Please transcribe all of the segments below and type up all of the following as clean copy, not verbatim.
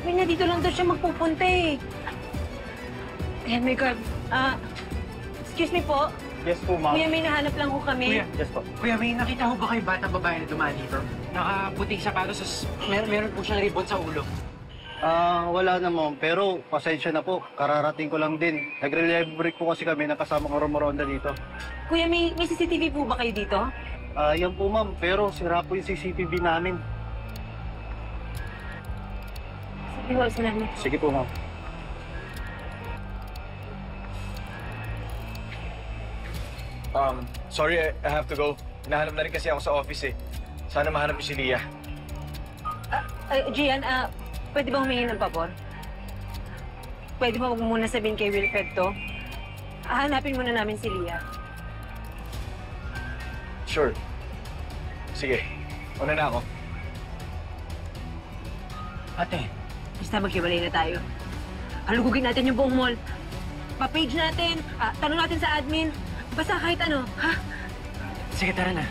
Sabi niya, dito lang daw siya magpupunta eh. Oh my God. Excuse me po. Yes po, ma'am. Kuya, may nahanap lang ho kami. Kuya. Yes po. Kuya, may nakita ko ba kayo batang babae na dumaan dito? Nakaputing sapatos, meron po siyang ribbon sa ulo. Wala na, ma'am. Pero pasensya na po. Kararating ko lang din. Nagre-live break po kasi kami na kasama ko rumoronda dito. Kuya, may CCTV po ba kayo dito? Yan po, ma'am. Pero sira po yung CCTV namin. Sige ho, salamat. Sige po, ma'am. Sorry, I have to go. Hinahanap na rin kasi ako sa office eh. Sana mahanap niyo si Leah. Gian, pwede ba humingi ng pabor? Pwede ba huwag mo muna sabihin kay Wilfred to? Hanapin muna namin si Leah. Sure. Sige, una na ako. Ate, Basta maghiwalay na tayo. Halugugin natin yung buong mall. Pa-page natin, tanong natin sa admin. Basta kahit ano, ha? sige, tara na.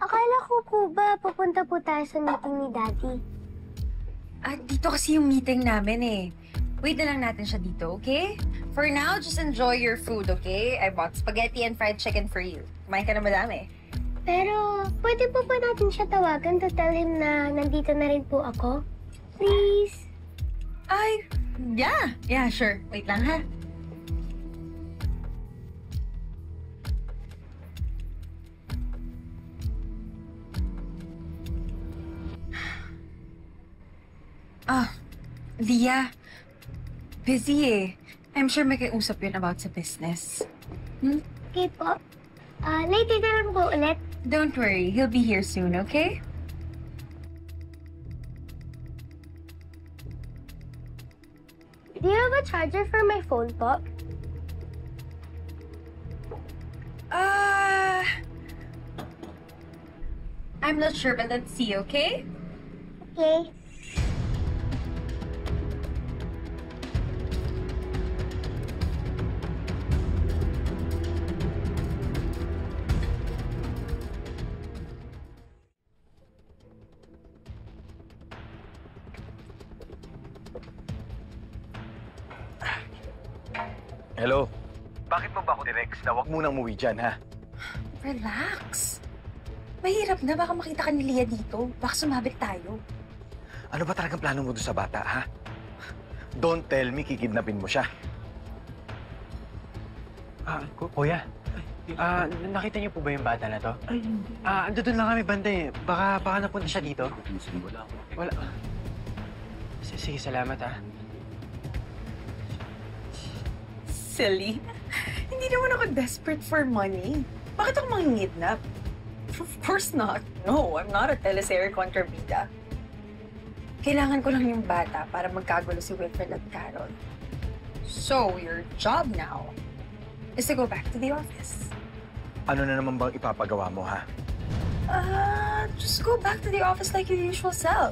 Akala ko po ba pupunta po tayo sa meeting ni Daddy? Dito kasi yung meeting namin eh. Wait na lang natin siya dito, okay? For now, just enjoy your food, okay? I bought spaghetti and fried chicken for you. Kumain ka na madami. Pero, pwede po ba natin siya tawagan to tell him na nandito na rin po ako? Please? Yeah. Yeah, sure. Wait lang, ha? Leah. Busy eh. I'm sure may kausap yun about sa business. Okay po. Later na lang po ulit. Don't worry. He'll be here soon, okay? Do you have a charger for my phone po? I'm not sure, but let's see, okay? Okay. Hello? Bakit mo ba ako tinext na huwag munang umuwi dyan, ha? Relax. Mahirap na. Baka makita ka ni Leah dito. Baka sumabit tayo. Ano ba talagang plano mo doon sa bata, ha? Don't tell me kikidnapin mo siya. Kuya. Nakita niyo po ba yung bata na to? Ay, hindi. Andun lang kami banda eh. Baka napunta siya dito. Wala. Sige, salamat Silly. Hindi naman ako desperate for money. Bakit ako mangingidnap? Of course not. No, I'm not a teleserye kontrabida. Kailangan ko lang yung bata para magkagulo si Wilfred at Carol. So, your job now is to go back to the office. Ano na naman bang ipapagawa mo, ha? Just go back to the office like your usual self.